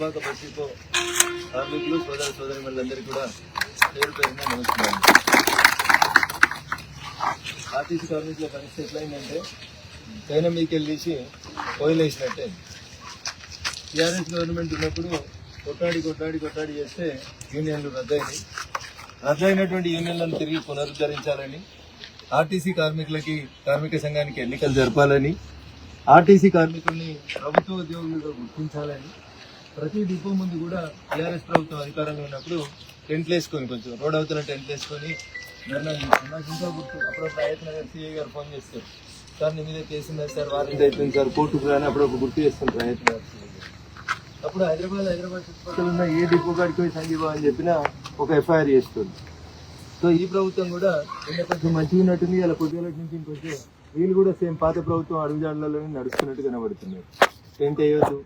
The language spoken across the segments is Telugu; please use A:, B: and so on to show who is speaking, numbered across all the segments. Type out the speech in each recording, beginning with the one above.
A: విభాగ బస్సుతో కార్మికులు సోదరిమణులందరికీ కూడా పేరు పేరున నమస్కారం. ఆర్టీసీ కార్మికుల పరిస్థితి ఎట్లయిందంటే చైనా మీకు వెళ్ళేసి వదిలేసినట్టే. టీఆర్ఎస్ గవర్నమెంట్ ఉన్నప్పుడు కొట్లాడి చేస్తే యూనియన్లు రద్దయినటువంటి యూనియన్లను తిరిగి పునరుద్ధరించాలని, ఆర్టీసీ కార్మిక సంఘానికి ఎన్నికలు జరపాలని, ఆర్టీసీ కార్మికుల్ని ప్రభుత్వ ఉద్యోగులుగా గుర్తించాలని, ప్రతి డిపో ముందు కూడా టీఆర్ఎస్ ప్రభుత్వం అధికారంలో ఉన్నప్పుడు టెంట్లు వేసుకొని కొంచెం రోడ్ అవతల టెంట్లు వేసుకొని ధర్నా చేస్తాం. నాకు ఇంకా గుర్తు, అప్పుడప్పుడు హయత్ నగర్ సిఐ గారు ఫోన్ చేస్తారు, సార్ నీ మీద కేసు ఉన్నది సార్, వారెంట్ అయిపోయింది సార్, కోర్టుకు రాని అప్పుడు గుర్తు చేస్తుంటారు హయత్ నగర్ సిఐ గారు. అప్పుడు హైదరాబాద్ చుట్టుపక్కల ఉన్న ఏ డిపో కాడికి పోయి సంజీవ అని చెప్పినా ఒక ఎఫ్ఐఆర్ చేస్తుంది. సో ఈ ప్రభుత్వం కూడా ఇంకా కొంచెం మంచిగా ఉన్నట్టుంది. ఇలా కొద్దిగా నుంచి ఇంకొంచెం వీళ్ళు కూడా సేమ్ పాత ప్రభుత్వం అడుగుజాడలలోనే నడుస్తున్నట్టు కనబడుతున్నారు. టెంట్ వేయొద్దు,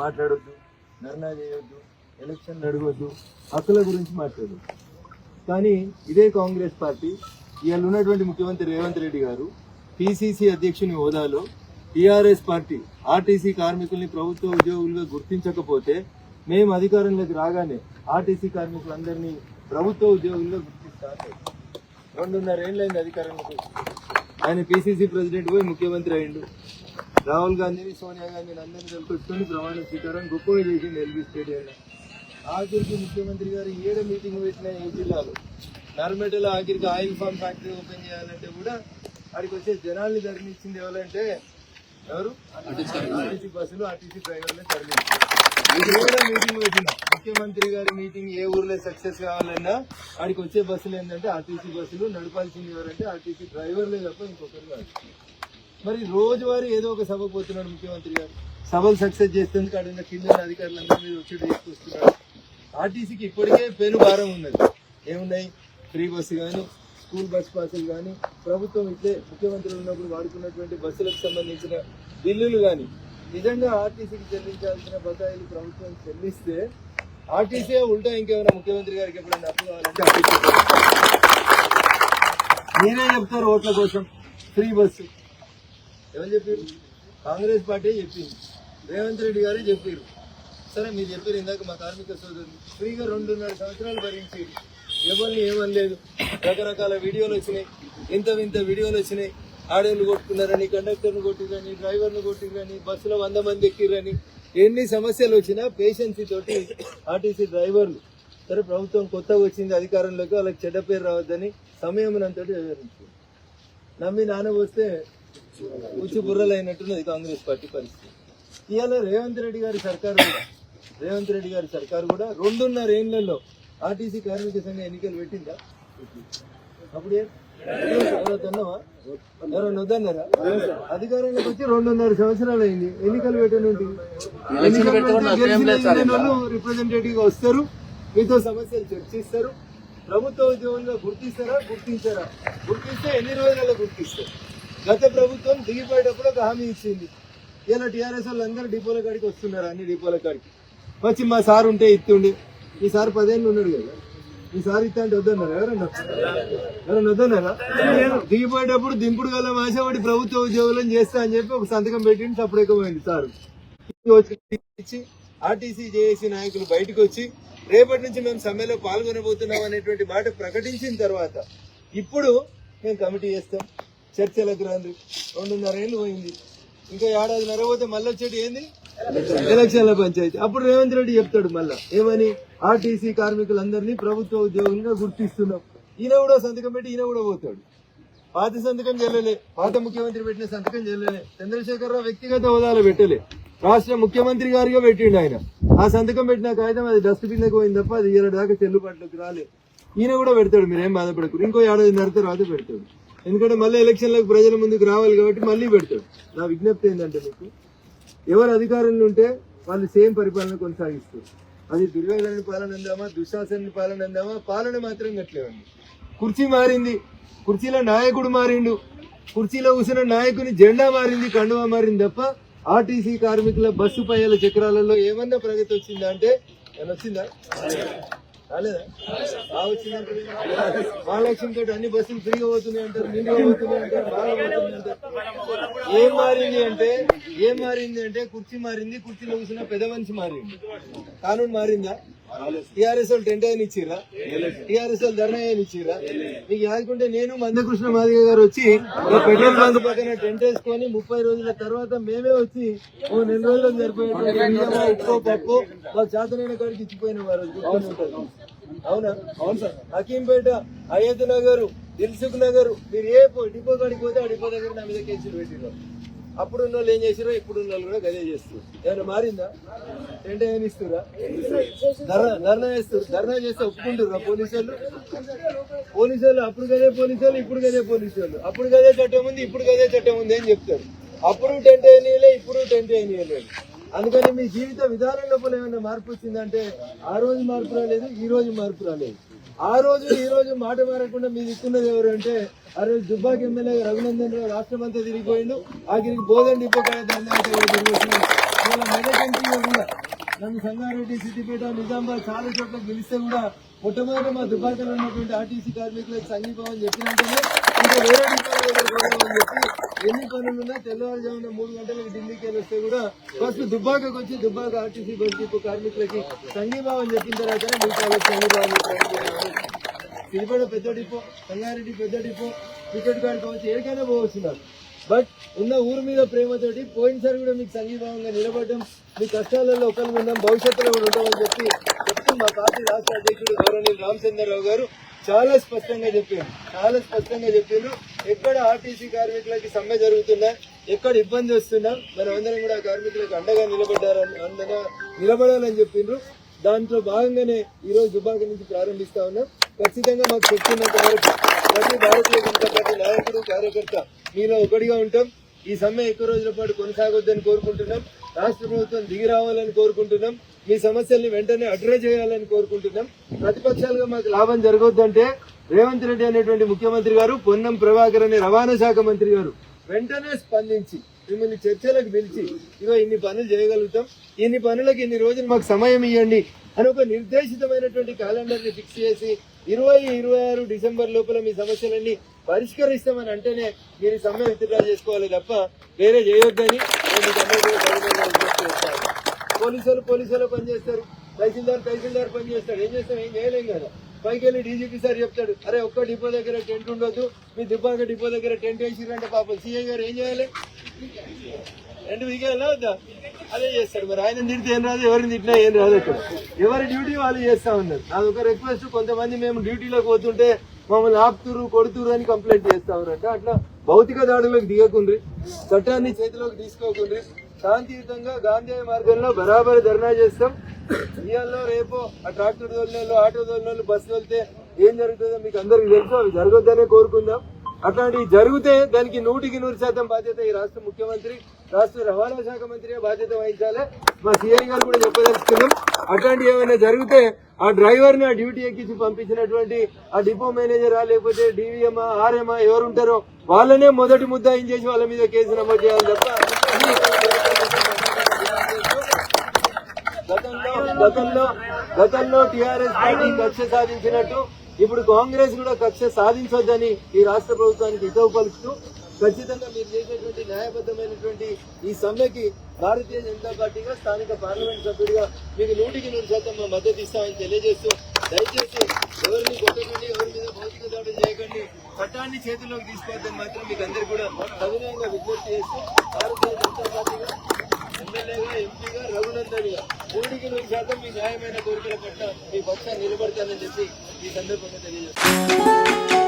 A: మాట్లాడొద్దు, ధర్నా చేయొద్దు, ఎలక్షన్లు అడగొద్దు, హక్కుల గురించి మాట్లాడొద్దు. కానీ ఇదే కాంగ్రెస్ పార్టీ ఇవాళ ఉన్నటువంటి ముఖ్యమంత్రి రేవంత్ రెడ్డి గారు పిసిసి అధ్యక్షుని హోదాలో టీఆర్ఎస్ పార్టీ ఆర్టీసీ కార్మికుల్ని ప్రభుత్వ ఉద్యోగులుగా గుర్తించకపోతే మేము అధికారంలోకి రాగానే ఆర్టీసీ కార్మికులందరినీ ప్రభుత్వ ఉద్యోగులుగా గుర్తిస్తాను. 2.5 ఏళ్ళైంది అధికారంలోకి. ఆయన పిసిసి ప్రెసిడెంట్ పోయి ముఖ్యమంత్రి అయిండు. రాహుల్ గాంధీని, సోనియా గాంధీని అందరినీ కలుపుకొని ప్రమాణ స్వీకారం గొప్పగా చేసింది ఎల్బీ స్టేడియంలో. ఆఖరికి ముఖ్యమంత్రి గారు 7 మీటింగ్ పెట్టిన ఏ జిల్లాలో నర్మేటలో ఆఖరికి ఆయిల్ ఫామ్ ఫ్యాక్టరీ ఓపెన్ చేయాలంటే కూడా అక్కడికి వచ్చే జనాల్ని ధరణించింది ఎవరంటే ఆర్టీసీ బస్సులు, ఆర్టీసీ డ్రైవర్లే తరలించారు. మీటింగ్ పెట్టిన ముఖ్యమంత్రి గారి మీటింగ్ ఏ ఊర్లో సక్సెస్ కావాలన్నా అక్కడికి వచ్చే బస్సులు ఏంటంటే ఆర్టీసీ బస్సులు, నడపాల్సింది ఎవరంటే ఆర్టీసీ డ్రైవర్లే తప్ప ఇంకొకరు కాదు. మరి రోజువారీ ఏదో ఒక సభ పోతున్నాడు ముఖ్యమంత్రి గారు. సభలు సక్సెస్ చేసేందుకు అడిగిన కింద అధికారులందరి మీద ఒత్తిడి తీసుకొస్తున్నాడు. ఆర్టీసీకి ఇప్పటికే పెను భారం ఉన్నది. ఏమున్నాయి? ఫ్రీ బస్సు కానీ, స్కూల్ బస్ పాసులు కానీ, ప్రభుత్వం ఇట్లే ముఖ్యమంత్రి ఉన్నప్పుడు వాడుకున్నటువంటి బస్సులకు సంబంధించిన బిల్లులు కానీ, నిజంగా ఆర్టీసీకి చెల్లించాల్సిన బకాయిలు ప్రభుత్వం చెల్లిస్తే ఆర్టీసీ ఉల్టా ఇంకేమైనా ముఖ్యమంత్రి గారికి ఎప్పుడైనా అప్పు కావాలంటే నేనే చెప్తారు ఓట్ల కోసం ఫ్రీ బస్సు. ఎవరు చెప్పారు? కాంగ్రెస్ పార్టీ చెప్పింది, రేవంత్ రెడ్డి గారే చెప్పారు. సరే మీరు చెప్పారు ఇందాక మా కార్మిక సోదరులు ఫ్రీగా 2.5 సంవత్సరాలు భరించి ఎవరిని ఏమనలేదు. రకరకాల వీడియోలు వచ్చినాయి, ఇంత వీడియోలు వచ్చినాయి. ఆడోళ్ళు కొట్టుకున్నారని, కండక్టర్ను కొట్టిరని, డ్రైవర్ను కొట్టిరని, బస్సులో 100 మంది ఎక్కిరని, ఎన్ని సమస్యలు వచ్చినా పేషెన్సీ తోటి ఆర్టీసీ డ్రైవర్లు, సరే ప్రభుత్వం కొత్తగా వచ్చింది అధికారంలోకి, వాళ్ళకి చెడ్డ పేరు రావద్దని సంయమనంతో వివరించారు. నమ్మి వస్తే ఉచ్చి బుర్రలైనట్టున్నది కాంగ్రెస్ పార్టీ పరిస్థితి. ఇవాళ రేవంత్ రెడ్డి గారి సర్కారు కూడా 2.5 ఏళ్లలో ఆర్టీసీ కార్మిక సంఘం ఎన్నికలు పెట్టిందా? అప్పుడు ఎవరొద్దన్నావా? ఎవరన్నా వద్దన్నారా? అధికారంలోకి వచ్చి 2.5 సంవత్సరాలు అయింది. ఎన్నికలు పెట్టనుంటి రిప్రజెంటేటివ్ గా వస్తారు, మీతో సమస్యలు చర్చిస్తారు. ప్రభుత్వ ఉద్యోగులుగా గుర్తించారా? గుర్తిస్తే ఎన్ని రోజులలో గుర్తిస్తారు? గత ప్రభుత్వం దిగిపోయేటప్పుడు ఒక హామీ ఇచ్చింది. ఇలా టీఆర్ఎస్ వాళ్ళందరూ డిపోల కాడికి వస్తున్నారు, అన్ని డిపోల కాడికి వచ్చి మా సార్ ఉంటే ఇస్తుండే. ఈ సార్ 10 ఏళ్ళు ఉన్నాడు కదా, ఈ సార్ ఇస్తా అంటే వద్దన్నారా? ఎవరన్నా వద్దన్నారా? దిగిపోయేటప్పుడు దింపుడు గల ఆశపడి ప్రభుత్వ ఉద్యోగులను చేస్తా అని చెప్పి ఒక సంతకం పెట్టింది. తప్పుడెక్కమైంది సార్. ఆర్టీసీ జేఏసీ నాయకులు బయటకు వచ్చి రేపటి నుంచి మేము సమ్మెలో పాల్గొనబోతున్నాం అనేటువంటి మాట ప్రకటించిన తర్వాత ఇప్పుడు మేము కమిటీ చేస్తాం, చర్చలకు రండి. 2.5 ఏళ్ళు పోయింది, ఇంకా 1.5 ఏడాది పోతే మళ్ళీ వచ్చేటి ఏంది? ఎలక్షన్ల పంచాయతీ. అప్పుడు రేవంత్ రెడ్డి చెప్తాడు మళ్ళా ఏమని? ఆర్టీసీ కార్మికులందరినీ ప్రభుత్వ ఉద్యోగులుగా గుర్తిస్తున్నాం. ఈయన కూడా సంతకం పెట్టి ఈయన కూడా పోతాడు. పాత సంతకం చెల్లలే, పాత ముఖ్యమంత్రి పెట్టిన సంతకం చెల్లలే. చంద్రశేఖరరావు వ్యక్తిగత హోదాలో పెట్టలే, రాష్ట్ర ముఖ్యమంత్రి గారిగా పెట్టిండు ఆయన. ఆ సంతకం పెట్టిన కాగితం అది డస్ట్బిన్ లకు పోయింది తప్ప అది 7 దాకా చెల్లుబాటులోకి రాలే. ఈయన కూడా పెడతాడు, మీరేం బాధపడకూడదు. ఇంకో 1.5 తర్వాత పెడతాడు. ఎందుకంటే మళ్ళీ ఎలక్షన్లకు ప్రజల ముందుకు రావాలి కాబట్టి మళ్ళీ పెడతాడు. నా విజ్ఞప్తి ఏంటంటే, మీకు ఎవరు అధికారంలో ఉంటే వాళ్ళు సేమ్ పరిపాలన కొనసాగిస్తారు. అది దుర్యోధనుని పాలన అందామా, దుశ్శాసనుని పాలన అందామా, పాలన మాత్రం గట్లేవండి. కుర్చీ మారింది, కుర్చీలో నాయకుడు మారిండు, కుర్చీలో కూర్చున్న నాయకుని జెండా మారింది, కండువా మారింది తప్ప ఆర్టీసీ కార్మికుల బస్సు పయ్యాల చక్రాలలో ఏమన్నా ప్రగతి వచ్చిందా అంటే ఏమొచ్చిందా? రాలేదా? వచ్చిందంటారు మహాలక్ష్మి తోటి అన్ని బస్సులు ఫ్రీగా పోతున్నాయి అంటారు, నిండుగా పోతున్నాయి అంటారు, బాగా పోతున్నాయి అంటారు. ఏం మారింది అంటే కుర్చీ మారింది, కుర్చీలో కూర్చున్న పెద్ద మనిషి మారింది. కానూన్ మారిందా? టీఆర్ఎస్ వాళ్ళు టెంట్ అయిన ఇచ్చిరా, టీఆర్ఎస్ వాళ్ళు ధర్నా అయిన ఇచ్చిరా. మీకు యాదుకుంటే నేను మందకృష్ణ మాదిగ గారు వచ్చి పెట్రోల్ బంక్ పక్కన టెంట్ వేసుకొని 30 రోజుల తర్వాత మేమే వచ్చి ఓ 4 రోజులకు సరిపోయేటువంటి ఉప్పు పప్పు మాకు చేతనైన కాడికి ఇచ్చిపోయిన వారు ఉంటుంది. అవునా? అవును సార్. హకీంపేట, అయోధ్య నగర్, దిల్సుఖ్ నగర్, మీరు ఏ డిపో కాడికి పోతే ఆ డిపో దగ్గర నా మీద కేసులు పెట్టిరు. అప్పుడున్న వాళ్ళు ఏం చేసారో ఇప్పుడున్న వాళ్ళు కూడా గదే చేస్తారు. ఏమైనా మారిందా? టెంట్ ఏమైనా ఇస్తురా? ధర్నా చేస్తారు. ధర్నా చేస్తే ఒప్పుకుంటుర్రా పోలీసు వాళ్ళు? అప్పుడు గదే పోలీసు వాళ్ళు, ఇప్పుడు గదే పోలీసు వాళ్ళు. అప్పుడు గదే చట్టం ఉంది, ఇప్పుడు గదే చట్టం ఉంది అని చెప్తారు. అప్పుడు టెంట్ వేయనీయలే, ఇప్పుడు టెంట్ వేయనీయలేదు. అందుకని మీ జీవిత విధానం లోపల ఏమైనా మార్పు వచ్చిందంటే ఆ రోజు మార్పు రాలేదు, ఈ రోజు మార్పు రాలేదు. ఆ రోజు ఈ రోజు మాట మారకుండా మీరు ఇస్తున్నది ఎవరు అంటే ఆ రోజు దుబ్బాకి ఎమ్మెల్యే రఘునందన్ రావు రాష్ట్రం అంతా తిరిగిపోయిండు. ఆఖరికి బోధన్ డిపో కూడా నన్ను సంగారెడ్డి, సిద్దిపేట, నిజామాబాద్ చాలా చోట్ల గెలిస్తే కూడా మొట్టమొదటి మా దుబ్బాకలో ఉన్నటువంటి ఆర్టీసీ కార్మికులకు సంఘీభావం చెప్పినట్టునే ఇంకా వేరే డిపార్ట్మెంట్ చెప్పి ఎన్ని పనులున్నా తెల్లవారుజామున 3 గంటలకు ఢిల్లీకి వెళ్ళి వస్తే కూడా ఫస్ట్ దుబ్బాకకు వచ్చి దుబ్బాక ఆర్టీసీ బస్ డిపో కార్మికులకి సంఘీభావం చెప్పిన తర్వాతనే మిగతా సంఘీభావం. సిద్దిపేట పెద్ద డిపో, సంగారెడ్డి పెద్ద డిపో, టికెట్ కార్డు కావచ్చు, ఏడికైనా పోవచ్చున్నారు. బట్ ఉన్న ఊరు మీద ప్రేమతోటి పోయినసారి కూడా మీకు సంఘీభావంగా నిలబడడం, మీ కష్టాలలో ఒకరిని ఉన్నాం, భవిష్యత్తులో కూడా ఉంటామని చెప్తూ మా పార్టీ రాష్ట్ర అధ్యక్షుడు గౌరవనీయులు రామచంద్రరావు గారు చాలా స్పష్టంగా చెప్పారు. ఎక్కడ ఆర్టీసీ కార్మికులకి సమ్మె జరుగుతున్నా, ఎక్కడ ఇబ్బంది వస్తున్నా మనం అందరం కూడా కార్మికులకు అండగా నిలబడాలని చెప్పిండ్రు. దాంట్లో భాగంగానే ఈ రోజు దుబ్బాక నుంచి ప్రారంభిస్తా ఉన్నాం. ఖచ్చితంగా మాకు చెప్తున్నంత వరకు ప్రతి భారతీయ జనతా పార్టీ నాయకుడు, కార్యకర్త మీలో ఒకటిగా ఉంటాం. ఈ సమ్మె ఎక్కువ రోజుల పాటు కొనసాగొద్దని కోరుకుంటున్నాం. రాష్ట్ర ప్రభుత్వం దిగి రావాలని కోరుకుంటున్నాం. మీ సమస్యల్ని వెంటనే అడ్రస్ చేయాలని కోరుకుంటున్నాం. ప్రతిపక్షాలుగా మాకు లాభం జరగొద్దంటే రేవంత్ రెడ్డి అనేటువంటి ముఖ్యమంత్రి గారు, పొన్నం ప్రభాకర్ అనే రవాణా శాఖ మంత్రి గారు వెంటనే స్పందించి మిమ్మల్ని చర్చలకు పిలిచి ఇగో ఇన్ని పనులు చేయగలుగుతాం, ఇన్ని పనులకు ఇన్ని రోజులు మాకు సమయం ఇవ్వండి అని ఒక నిర్దేశితమైనటువంటి క్యాలెండర్ ని ఫిక్స్ చేసి 20-26 డిసెంబర్ లోపల మీ సమస్యలన్నీ పరిష్కరిస్తామని అంటేనే మీరు సమ్మె విత్డ్రా చేసుకోవాలి తప్ప వేరే చేయొద్దని పోలీసులు పనిచేస్తారు, తహసీల్దార్ పనిచేస్తాడు. ఏం చేస్తాం? ఏం చేయలేం కదా. పైకి వెళ్ళి డీజీపీ సార్ చెప్తాడు, అరే ఒక్క డిపో దగ్గర టెంట్ ఉండొద్దు, మీ దుబ్బాక డిపో దగ్గర టెంట్ వేసిరంటే పాపం సీఐ గారు ఏం చేయాలి? టెంట్ వీకేయాలా వద్దా? అదే చేస్తాడు. మరి ఆయన తిడితే ఏం రాదు, ఎవరిని తిట్టినా ఏం రాదు. అక్కడ ఎవరి డ్యూటీ వాళ్ళు చేస్తా ఉన్నారు. అదొక రిక్వెస్ట్. కొంతమంది మేము డ్యూటీలోకి పోతుంటే మమ్మల్ని ఆపుతురు, కొడుతురు అని కంప్లైంట్ చేస్తా ఉన్నారంట. అట్లా భౌతిక దాడులకు దిగకుండ్రి, చట్టాన్ని చేతిలోకి తీసుకోకుండ్రి, శాంతియుతంగా గాంధీ మార్గంలో బరాబర్ ధర్నా చేస్తాం. ఇవాళ రేపు ఆ ట్రాక్టర్ తోలినోళ్ళు, ఆటో తోలినోళ్ళు, బస్సు వెళ్తే ఏం జరుగుతుందో మీకు అందరికి తెలుసు. అవి జరగొద్దనే కోరుకుందాం. అట్లాంటివి జరిగితే దానికి 100% బాధ్యత ఈ రాష్ట్ర ముఖ్యమంత్రి, రాష్ట్ర రవాణా శాఖ మంత్రి బాధ్యత వహించాలి. మా సీఐ గారు కూడా చెప్పదలుచుకున్నాం. అట్లాంటివి ఏమైనా జరిగితే ఆ డ్రైవర్ ని ఆ డ్యూటీ ఎక్కించి పంపించినటువంటి ఆ డిపో మేనేజరా లేకపోతే డివిఎంఆ, ఆర్ఎంఆ ఎవరు ఉంటారో వాళ్ళనే మొదటి ముద్దాయిం చేసి వాళ్ళ మీద కేసు నమోదు చేయాలి తప్ప గతంలో టీఆర్ఎస్ పార్టీ కక్ష సాధించినట్టు ఇప్పుడు కాంగ్రెస్ కూడా కక్ష సాధించొద్దని ఈ రాష్ట్ర ప్రభుత్వానికి హితవు పలుకుతూ ఖచ్చితంగా మీరు చేసేటువంటి న్యాయబద్ధమైనటువంటి ఈ సమ్మెకి భారతీయ జనతా పార్టీగా, స్థానిక పార్లమెంట్ సభ్యుడిగా మీకు 100% మా మద్దతు ఇస్తామని తెలియజేస్తూ దయచేసి ఎవరిని కొట్టకండి, ఎవరి మీద భౌతిక దాడులు చేయకండి, చట్టాన్ని చేతుల్లోకి తీసుకోవద్దని మాత్రం మీకు అందరికీ కూడా సవినయంగా విజ్ఞప్తి చేస్తూ భారతీయ జనతా పార్టీగా, ఎమ్మెల్యేగా, ఎంపీగా, రఘునందన్గా 100% మీ న్యాయమైన కోరికల పట్ల మీ పక్షాన్ని నిలబడతానని చెప్పి ఈ సందర్భంగా తెలియజేస్తాను.